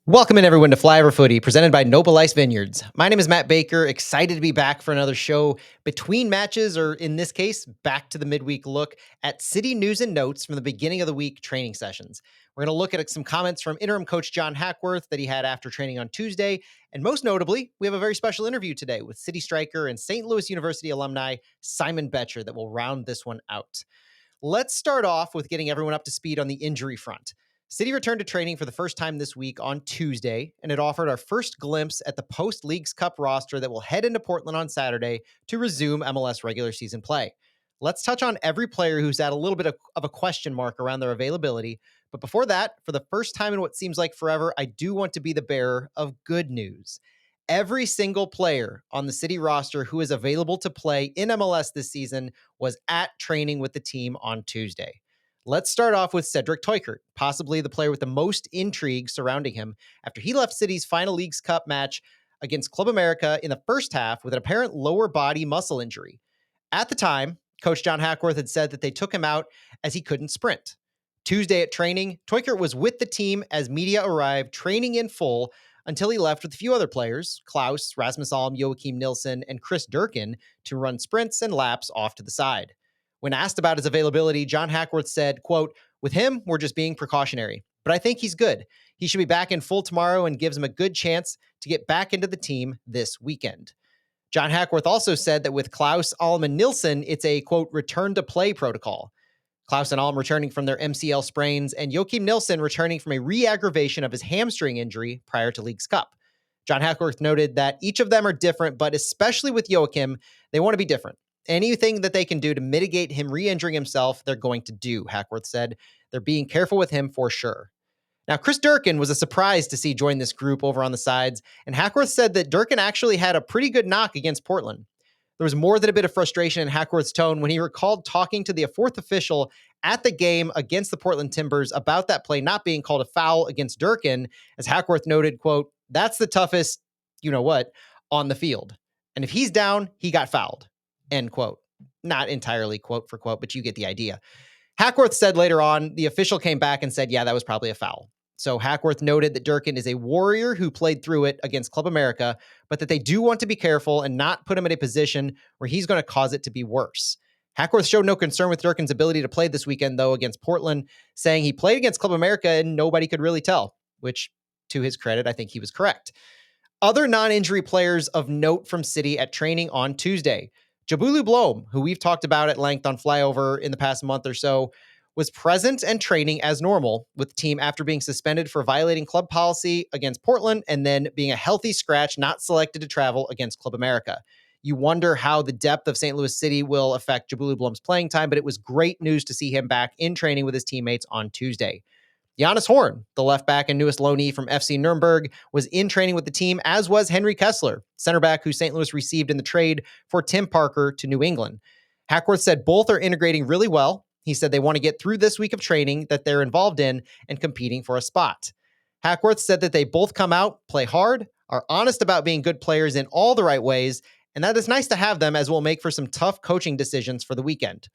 Welcome in everyone to Flyover Footy, presented by Noble Ice Vineyards. My name is Matt Becher, excited to be back for another show between matches, or in this case, back to the midweek look at City news and notes from the beginning of the week training sessions. We're going to look at some comments from interim coach John Hackworth that he had after training on Tuesday, and most notably, we have a very special interview today with City striker and St. Louis University alumni Simon Becher that will round this one out. Let's start off with getting everyone up to speed on the injury front. City returned to training for the first time this week on Tuesday, and it offered our first glimpse at the post-Leagues Cup roster that will head into Portland on Saturday to resume MLS regular season play. Let's touch on every player who's had a little bit of a question mark around their availability. But before that, for the first time in what seems like forever, I do want to be the bearer of good news. Every single player on the City roster who is available to play in MLS this season was at training with the team on Tuesday. Let's start off with Cedric Teuchert, possibly the player with the most intrigue surrounding him after he left City's final Leagues Cup match against Club America in the first half with an apparent lower body muscle injury. At the time, Coach John Hackworth had said that they took him out as he couldn't sprint. Tuesday at training, Teuchert was with the team as media arrived, training in full until he left with a few other players, Klaus, Rasmus Alm, Joachim Nilsson, and Chris Durkin, to run sprints and laps off to the side. When asked about his availability, John Hackworth said, quote, "With him, we're just being precautionary, but I think he's good. He should be back in full tomorrow and gives him a good chance to get back into the team this weekend." John Hackworth also said that with Klaus, Alm, and Nilsson, it's a, quote, return to play protocol. Klaus and Alm returning from their MCL sprains, and Joachim Nilsson returning from a re-aggravation of his hamstring injury prior to Leagues Cup. John Hackworth noted that each of them are different, but especially with Joachim, they want to be different. Anything that they can do to mitigate him re-injuring himself, they're going to do, Hackworth said. They're being careful with him for sure. Now, Chris Durkin was a surprise to see join this group over on the sides, and Hackworth said that Durkin actually had a pretty good knock against Portland. There was more than a bit of frustration in Hackworth's tone when he recalled talking to the fourth official at the game against the Portland Timbers about that play not being called a foul against Durkin, as Hackworth noted, quote, "That's the toughest, you know what, on the field. And if he's down, he got fouled," end quote. Not entirely quote for quote, but you get the idea. Hackworth said later on, the official came back and said, yeah, that was probably a foul. So Hackworth noted that Durkin is a warrior who played through it against Club America, but that they do want to be careful and not put him in a position where he's going to cause it to be worse. Hackworth showed no concern with Durkin's ability to play this weekend, though, against Portland, saying he played against Club America and nobody could really tell, which, to his credit, I think he was correct. Other non-injury players of note from City at training on Tuesday. Jabulu Blom, who we've talked about at length on Flyover in the past month or so, was present and training as normal with the team after being suspended for violating club policy against Portland and then being a healthy scratch not selected to travel against Club America. You wonder how the depth of St. Louis City will affect Jabulu Blom's playing time, but it was great news to see him back in training with his teammates on Tuesday. Jonas Horn, the left back and newest loanee from FC Nuremberg, was in training with the team, as was Henry Kessler, center back who St. Louis received in the trade for Tim Parker to New England. Hackworth said both are integrating really well. He said they want to get through this week of training that they're involved in and competing for a spot. Hackworth said that they both come out, play hard, are honest about being good players in all the right ways, and that is nice to have them as we'll make for some tough coaching decisions for the weekend.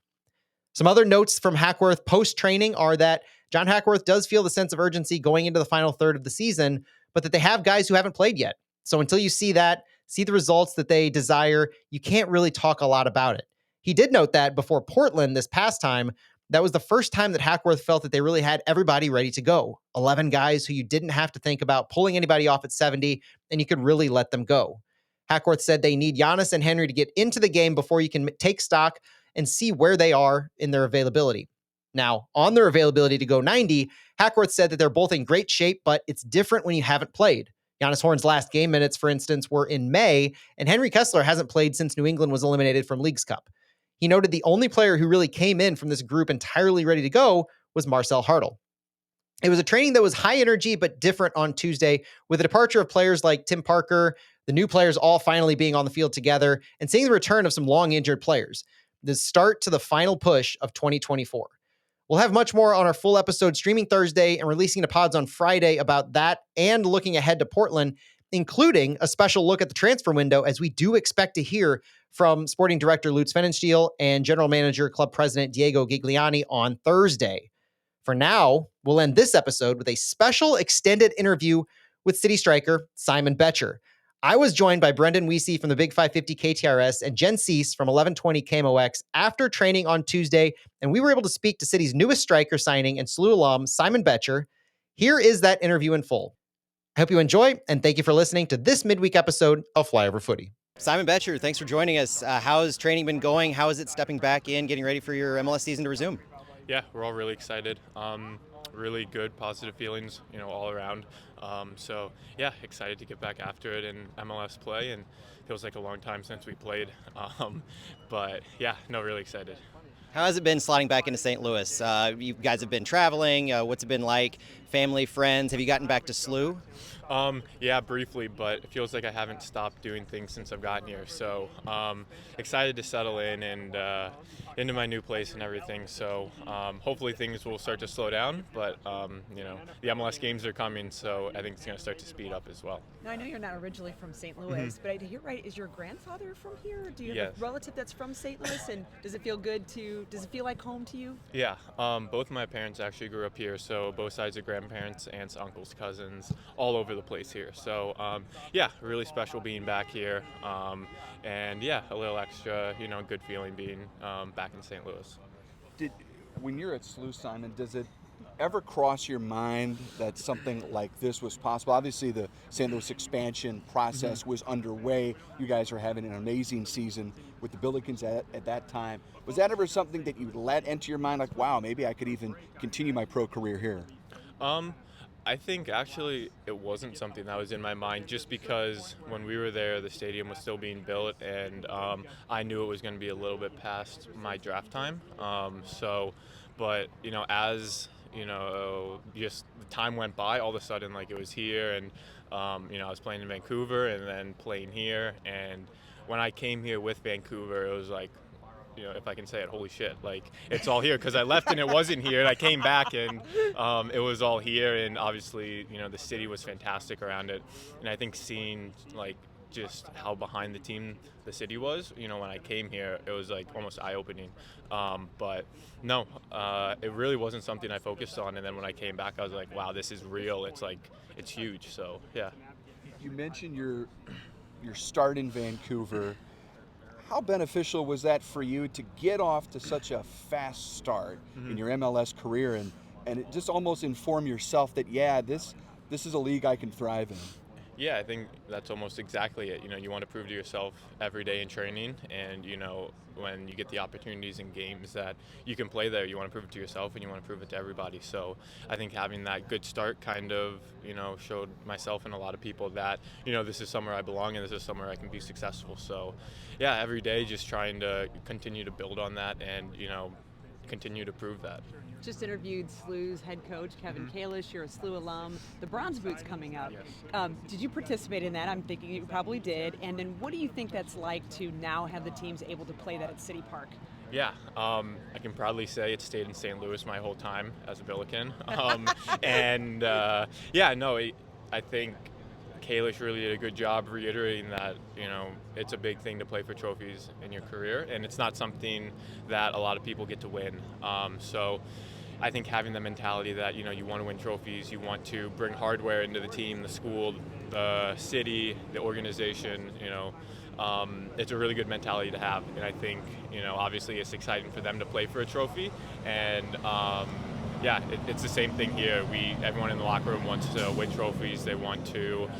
Some other notes from Hackworth post-training are that John Hackworth does feel the sense of urgency going into the final third of the season, but that they have guys who haven't played yet. So until you see that, see the results that they desire, you can't really talk a lot about it. He did note that before Portland this past time, that was the first time that Hackworth felt that they really had everybody ready to go. 11 guys who you didn't have to think about pulling anybody off at 70, and you could really let them go. Hackworth said they need Giannis and Henry to get into the game before you can take stock and see where they are in their availability. Now, on their availability to go 90, Hackworth said that they're both in great shape, but it's different when you haven't played. Jonas Horn's last game minutes, for instance, were in May, and Henry Kessler hasn't played since New England was eliminated from Leagues Cup. He noted the only player who really came in from this group entirely ready to go was Marcel Hartl. It was a training that was high energy but different on Tuesday, with the departure of players like Tim Parker, the new players all finally being on the field together, and seeing the return of some long injured players. The start to the final push of 2024. We'll have much more on our full episode streaming Thursday and releasing the pods on Friday about that and looking ahead to Portland, including a special look at the transfer window, as we do expect to hear from sporting director Lutz Pfannenstiel and general manager club president Diego Gigliani on Thursday. For now, we'll end this episode with a special extended interview with City striker Simon Becher. I was joined by Brendan Weesey from the Big 550 KTRS and Jen Cease from 1120 KMOX after training on Tuesday, and we were able to speak to City's newest striker signing and SLU alum, Simon Becher. Here is that interview in full. I hope you enjoy, and thank you for listening to this midweek episode of Flyover Footy. Simon Becher, thanks for joining us. How has training been going? How is it stepping back in, getting ready for your MLS season to resume? Yeah, we're all really excited. Really good, positive feelings, all around. So yeah, excited to get back after it in MLS play, and feels like a long time since we played. But yeah, no, really excited. How has it been sliding back into St. Louis? You guys have been traveling. What's it been like? Family, friends? Have you gotten back to SLU? Yeah, briefly, but it feels like I haven't stopped doing things since I've gotten here. So excited to settle in and into my new place and everything. So hopefully things will start to slow down. But the MLS games are coming, so I think it's going to start to speed up as well. Now, I know you're not originally from St. Louis, but I hear right, is your grandfather from here? Do you have a relative that's from St. Louis? And does it feel does it feel like home to you? Yeah, both of my parents actually grew up here, so both sides of grandparents, aunts, uncles, cousins, all over the place here. So yeah, really special being back here, and yeah, a little extra, good feeling being back in St. Louis. When you're at SLU, Simon, does it ever cross your mind that something like this was possible? Obviously, the St. Louis expansion process was underway. You guys are having an amazing season with the Billikens at that time. Was that ever something that you let into your mind, like, wow, maybe I could even continue my pro career here? I think actually it wasn't something that was in my mind, just because when we were there, the stadium was still being built, and I knew it was going to be a little bit past my draft time. But as just the time went by, all of a sudden, like, it was here, and I was playing in Vancouver and then playing here, and when I came here with Vancouver, it was like, if I can say it, holy shit, like, it's all here, because I left and it wasn't here, and I came back and it was all here, and obviously, the city was fantastic around it, and I think seeing, like, just how behind the city was, when I came here, it was like almost eye-opening. But no, it really wasn't something I focused on, and then when I came back, I was like, wow, this is real. It's like, it's huge. So yeah. You mentioned your start in Vancouver. How beneficial was that for you to get off to such a fast start in your MLS career, and it just almost inform yourself that, yeah, this is a league I can thrive in? Yeah, I think that's almost exactly it. You want to prove to yourself every day in training, and when you get the opportunities in games that you can play there, you want to prove it to yourself and you want to prove it to everybody. So I think having that good start kind of showed myself and a lot of people that this is somewhere I belong and this is somewhere I can be successful. So yeah, every day just trying to continue to build on that and continue to prove that. Just interviewed SLU's head coach, Kevin Kalish. You're a SLU alum. The Bronze Boot's coming up. Yes. Did you participate in that? I'm thinking you probably did. And then what do you think that's like to now have the teams able to play that at City Park? Yeah, I can proudly say it stayed in St. Louis my whole time as a Billiken. I think Kalish really did a good job reiterating that, it's a big thing to play for trophies in your career, and it's not something that a lot of people get to win. So I think having the mentality that, you want to win trophies, you want to bring hardware into the team, the school, the city, the organization, it's a really good mentality to have. And I think, obviously it's exciting for them to play for a trophy, and yeah, it's the same thing here. Everyone in the locker room wants to win trophies. They want to,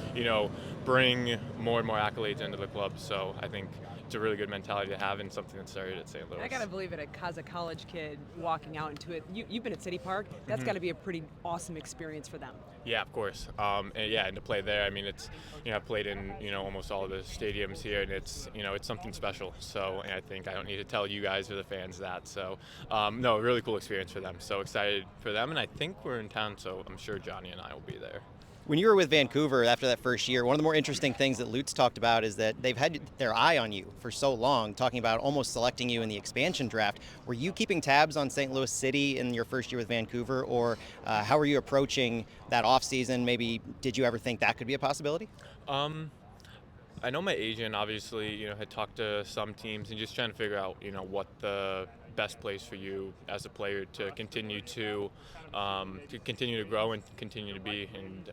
bring more and more accolades into the club. So I think it's a really good mentality to have, and something that started at St. Louis. I gotta believe it. As a college kid walking out into it, you've been at City Park. That's got to be a pretty awesome experience for them. Yeah, of course. And to play there, I mean, it's I've played in almost all of the stadiums here, and it's it's something special. So, and I think I don't need to tell you guys or the fans that. So, no, a really cool experience for them. So excited for them, and I think we're in town, so I'm sure Johnny and I will be there. When you were with Vancouver after that first year, one of the more interesting things that Lutz talked about is that they've had their eye on you for so long, talking about almost selecting you in the expansion draft. Were you keeping tabs on St. Louis City in your first year with Vancouver, or how were you approaching that offseason? Maybe did you ever think that could be a possibility? I know my agent obviously, had talked to some teams and just trying to figure out, what the best place for you as a player to continue to grow and continue to be. And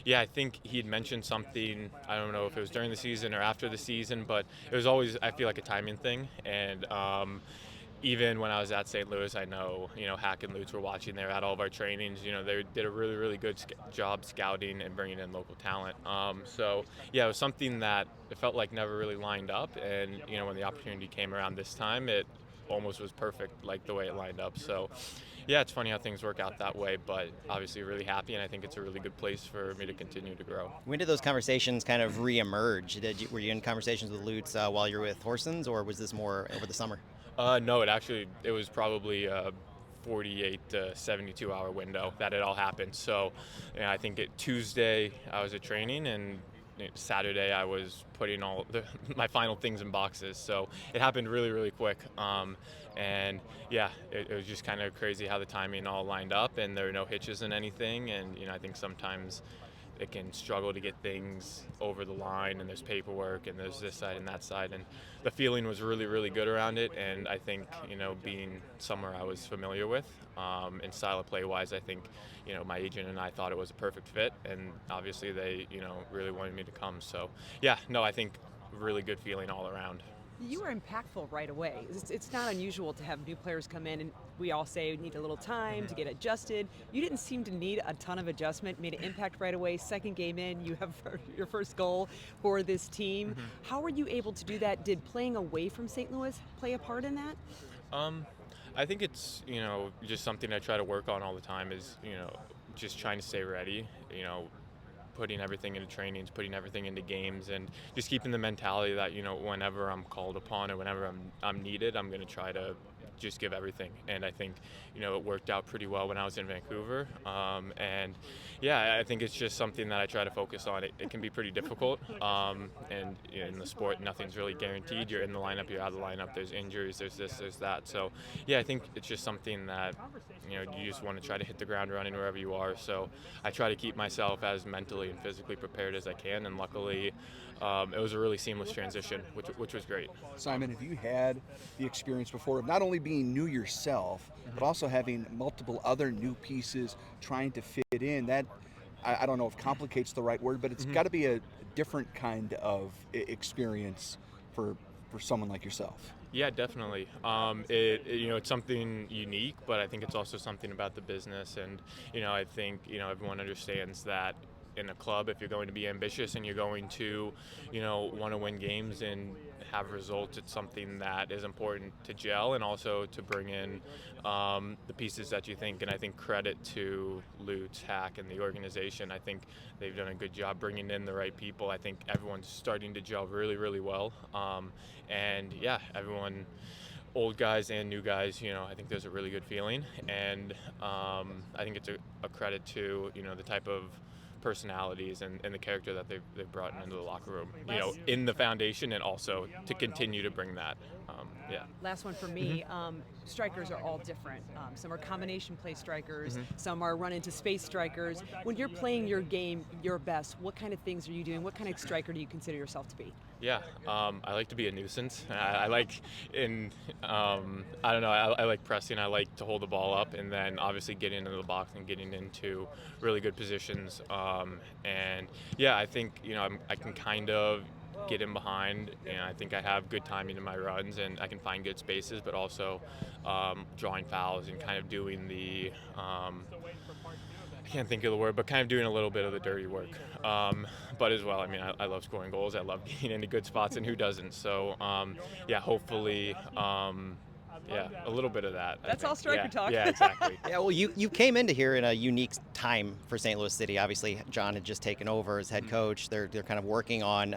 yeah, I think he had mentioned something. I don't know if it was during the season or after the season, but it was always, I feel like, a timing thing. And even when I was at St. Louis, I know, Hack and Lutz were watching there at all of our trainings. They did a really, really good job scouting and bringing in local talent. So, yeah, it was something that it felt like never really lined up. And, when the opportunity came around this time, it almost was perfect, like the way it lined up. So, yeah, it's funny how things work out that way, but obviously really happy, and I think it's a really good place for me to continue to grow. When did those conversations kind of reemerge? Were you in conversations with Lutz while you were with Horsens, or was this more over the summer? No, it was probably 48 to 72 hour window that it all happened. So, I think Tuesday I was at training, and Saturday I was putting all my final things in boxes. So it happened really, really quick. And yeah, it was just kind of crazy how the timing all lined up, and there were no hitches in anything. And I think sometimes it can struggle to get things over the line, and there's paperwork, and there's this side and that side, and the feeling was really, really good around it. And I think, being somewhere I was familiar with, and style of play wise, I think, my agent and I thought it was a perfect fit, and obviously they, really wanted me to come. So yeah, no, I think really good feeling all around. You were impactful right away. It's not unusual to have new players come in, and we all say need a little time to get adjusted. You didn't seem to need a ton of adjustment, made an impact right away. Second game in, you have your first goal for this team. How were you able to do that? Did playing away from St. Louis play a part in that? I think it's, just something I try to work on all the time is, just trying to stay ready, putting everything into trainings, putting everything into games, and just keeping the mentality that, whenever I'm called upon or whenever I'm needed, I'm going to try to just give everything. And I think, it worked out pretty well when I was in Vancouver. And yeah, I think it's just something that I try to focus on. It can be pretty difficult. And in the sport, nothing's really guaranteed. You're in the lineup, you're out of the lineup, there's injuries, there's this, there's that. So yeah, I think it's just something that, you just want to try to hit the ground running wherever you are. So I try to keep myself as mentally and physically prepared as I can. And luckily, it was a really seamless transition, which was great. Simon, have you had the experience before of not only being new yourself, but also having multiple other new pieces trying to fit in? That, I don't know if complicates the right word, but it's got to be a different kind of experience for someone like yourself. Yeah, definitely. It's something unique, but I think it's also something about the business. And, I think, everyone understands that in a club, if you're going to be ambitious and you're going to, want to win games and have results, it's something that is important to gel and also to bring in the pieces that you think. And I think credit to Lutz, Hack, and the organization. I think they've done a good job bringing in the right people. I think everyone's starting to gel really, really well. And yeah, everyone, old guys and new guys, I think there's a really good feeling. And I think it's a credit to, the type of personalities and the character that they've brought into the locker room, in the foundation, and also to continue to bring that. Yeah. Last one for me. Strikers are all different. Some are combination play strikers. Some are run into space strikers. When you're playing your game your best, what kind of things are you doing? What kind of striker do you consider yourself to be? Yeah, I like to be a nuisance. I like I don't know, I like pressing. I like to hold the ball up, and then obviously getting into the box and getting into really good positions. And yeah, I think, I can kind of get in behind, and I think I have good timing in my runs, and I can find good spaces, but also drawing fouls and kind of doing the I can't think of the word, but kind of doing a little bit of the dirty work. But as well, I love scoring goals. I love getting into good spots, and who doesn't? So yeah, hopefully, a little bit of that. That's all striker talk. Yeah, exactly. Yeah, well, you came into here in a unique time for St. Louis City. Obviously, John had just taken over as head coach. They're kind of working on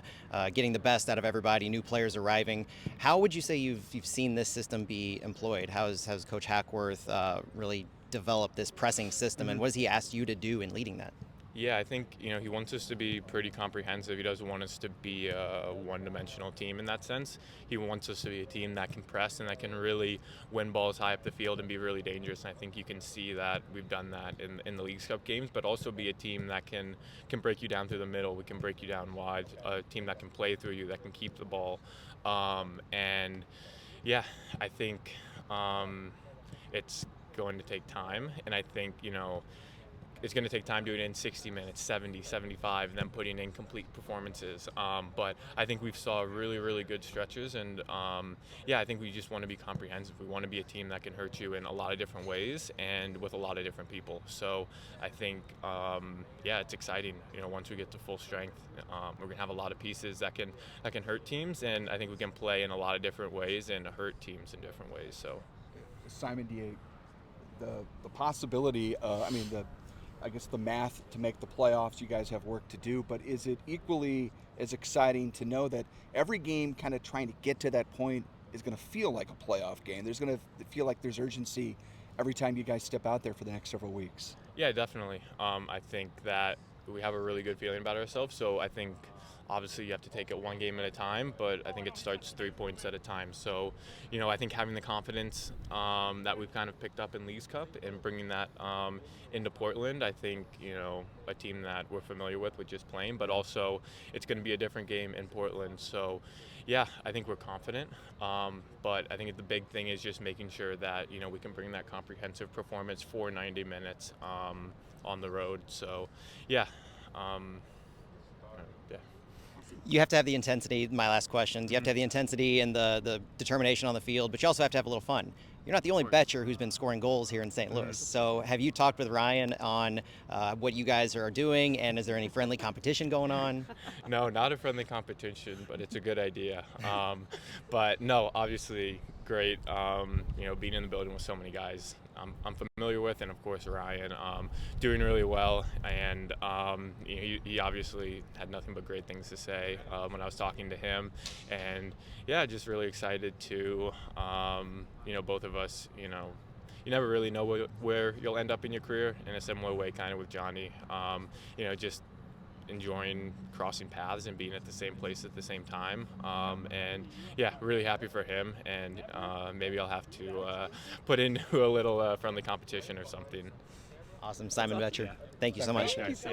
getting the best out of everybody. New players arriving. How would you say you've seen this system be employed? How's Coach Hackworth really developed this pressing system, and what has he asked you to do in leading that? Yeah, I think, he wants us to be pretty comprehensive. He doesn't want us to be a one-dimensional team in that sense. He wants us to be a team that can press and that can really win balls high up the field and be really dangerous. And I think you can see that we've done that in the Leagues Cup games, but also be a team that can break you down through the middle. We can break you down wide, a team that can play through you, that can keep the ball. And Yeah, I think it's going to take time, and I think it's going to take time doing it in 60 minutes, 70, 75, and then putting in complete performances. But I think we've saw really, really good stretches, and yeah, I think we just want to be comprehensive. We want to be a team that can hurt you in a lot of different ways and with a lot of different people. So I think, yeah, it's exciting. Once we get to full strength, we're going to have a lot of pieces that can hurt teams, and I think we can play in a lot of different ways and hurt teams in different ways. So, Simon, the possibility, I guess the math to make the playoffs, you guys have work to do, but is it equally as exciting to know that every game kind of trying to get to that point is going to feel like a playoff game? There's going to feel like there's urgency every time you guys step out there for the next several weeks. yeah, definitely. I think that we have a really good feeling about ourselves. So I think obviously you have to take it one game at a time, but I think it starts 3 points at a time. So, I think having the confidence that we've kind of picked up in Leagues Cup and bringing that into Portland, I think, a team that we're familiar with just playing, but also it's going to be a different game in Portland. So, yeah, I think we're confident, but I think the big thing is just making sure that we can bring that comprehensive performance for 90 minutes on the road. So, yeah, yeah. You have to have the intensity. My last question. You have to have the intensity and the determination on the field, but you also have to have a little fun. You're not the only Becher who's been scoring goals here in St. Louis. So have you talked with Ryan on what you guys are doing, and is there any friendly competition going on? No, not a friendly competition, but it's a good idea. But no, obviously great. Being in the building with so many guys I'm familiar with, and of course Ryan doing really well. And he obviously had nothing but great things to say when I was talking to him. And yeah, just really excited to both of us. You never really know where you'll end up in your career. In a similar way, kind of with Johnny. Just enjoying crossing paths and being at the same place at the same time. And yeah, really happy for him. And maybe I'll have to put into a little friendly competition or something. Awesome, Simon Becher. Thank you so much. Nice. Yeah.